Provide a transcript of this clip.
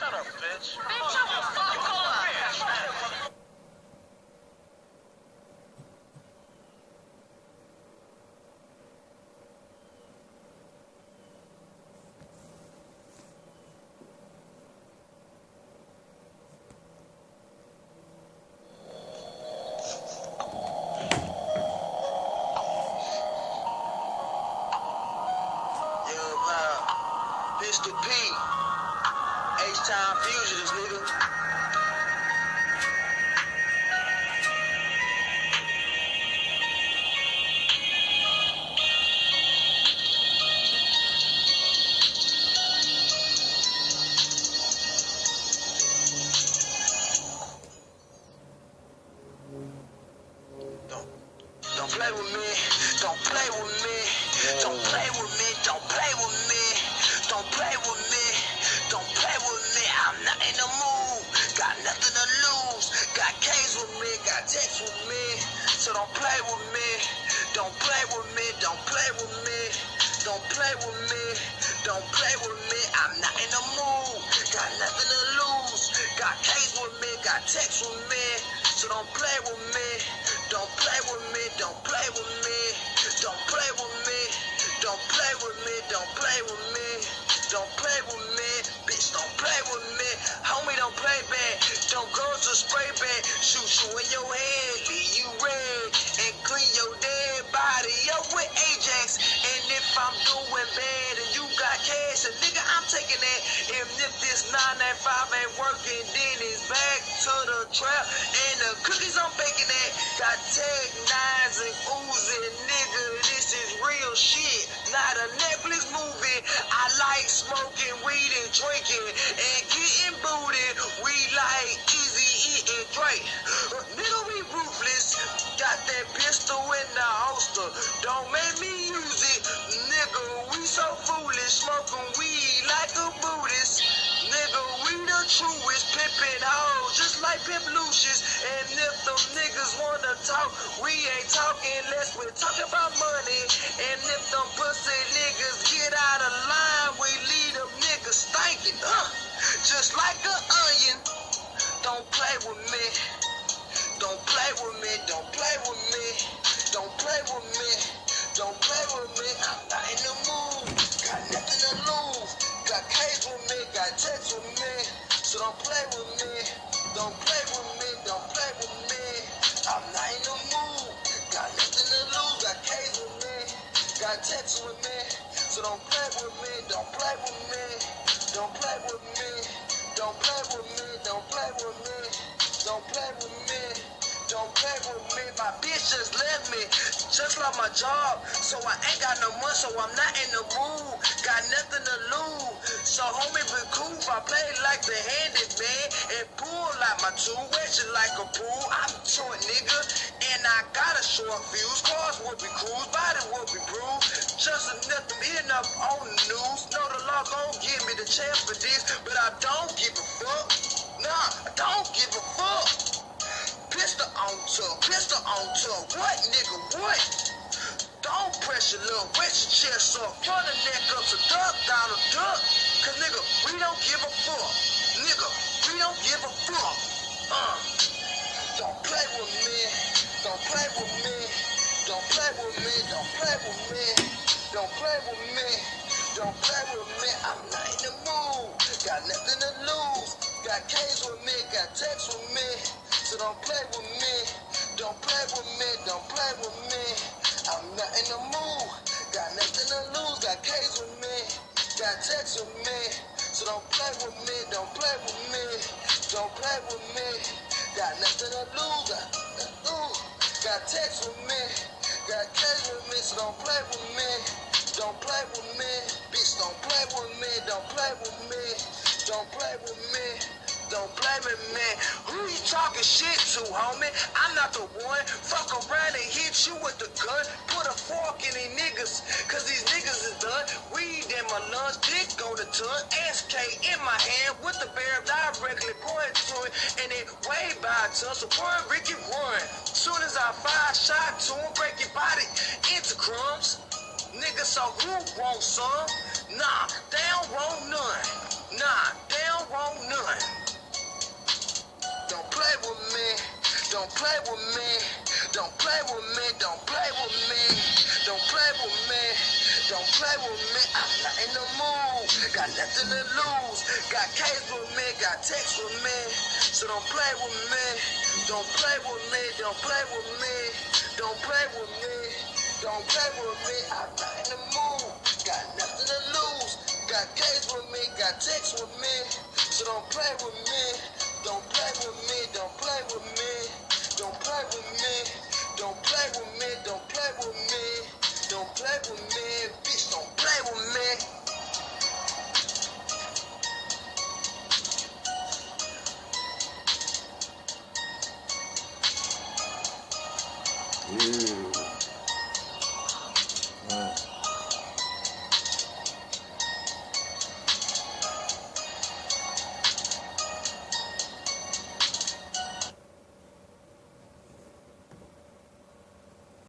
Shut up, bitch. Bitch, I'm a fuck. Mr. P, H-Time Fugitives, nigga. Don't play with me, don't play with me, don't play with me, don't play with me, don't play with me, don't play with me, I'm not in the mood, got nothing to lose, got K's with me, got texts with me, so don't play with me, don't play with me, don't play with me, don't play with me, don't play with me, I'm not in the mood, got nothing to lose, got K's with me, got texts with me, so don't play with me, don't play with me, don't play with me, don't play with me, don't play with me, don't play with me, don't play with me, bitch, don't play with me, homie, don't play bad, don't go to spray bag, shoot you in your head, leave you red, and clean your dead body up with Ajax, and if I'm doing bad and you got cash, and nigga, I'm taking that, if this 995 ain't working, then it's back to the trap, and the cookies I'm baking at, got Tech 9s and Uzi, nigga, this is real shit, not a Netflix movie, I like smoking weed and drinking, and getting booted, we like Easy E and Drake, nigga, we ruthless, got that pistol in the holster, don't make me use it, nigga, we so foolish, smoking weed like a Buddhist, nigga, we the truest, pimpin' hoes, just like Pimp Lucius, and if them niggas wanna talk, we ain't talking unless we're talking about money, and if them pussy niggas get out of line, we leave them niggas stinking, just like an onion, don't play with me, don't play with me, don't play with me, don't play with me, don't play with me, I'm not in the mood, got nothing to lose, got K's with me, got texts with me, so don't play with me, don't play with me, don't play with me, I'm not in the mood, got nothing to lose, got K's with me, got texts with me, so don't play with me, don't play with me, don't play with me, don't play with me, don't play with me, don't play with me, don't play with me, my bitch just left me, just like my job, so I ain't got no money, so I'm not in the mood, got nothing to lose, so homie be cool, I play like the handed man, and pull like my two wedges like a pool, I'm short nigga, and I got a short fuse, cars will be cruise, body will be bruised, just enough to be enough on the news, know the law gon' give me the chance for this, but I don't give a fuck, nah, I don't give a fuck. Pistol on top, what nigga, what? Don't press your little wet your chest up, turn the neck up, so duck down a duck, cause nigga, we don't give a fuck, nigga, we don't give a fuck, don't play with me, don't play with me, don't play with me, don't play with me, don't play with me, don't play with me, I'm not in the mood, got nothing to lose, got K's with me, got texts with me, so don't play with me, don't play with me, don't play with me, I'm not in the mood, got nothing to lose, got K's with me, got texts with me, so don't play with me, don't play with me, don't play with me, got nothing to lose, got texts with me, got K's with me, so don't play with me, don't play with me, bitch, don't play with me, don't play with me, don't play with me. Don't blame it, man. Who you talking shit to, homie? I'm not the one. Fuck around and hit you with the gun. Put a fork in these niggas, cause these niggas is done. Weed in my lungs, dick on the tongue. SK in my hand with the barrel directly pointing to it. And it way by a ton, so run, Ricky, run. Soon as I fire a shot to him, break your body into crumbs. Nigga, so who wants some? Nah, they don't want none. Nah, they don't want none. play with me. Don't play with me. Don't play with me. Don't play with me. Don't play with me. I'm not in the mood. Got nothing to lose. Got K's with me. Got texts with me. So don't play with me. Don't play with me. Don't play with me. Don't play with me. Don't play with me. I'm not in the mood. Got nothing to lose. Got K's with me. Got texts with me. So don't play with me. Don't play with me. Don't play with me. Don't play with me. Don't play with me. Don't play with me. Don't play with me. Bitch, don't play with me.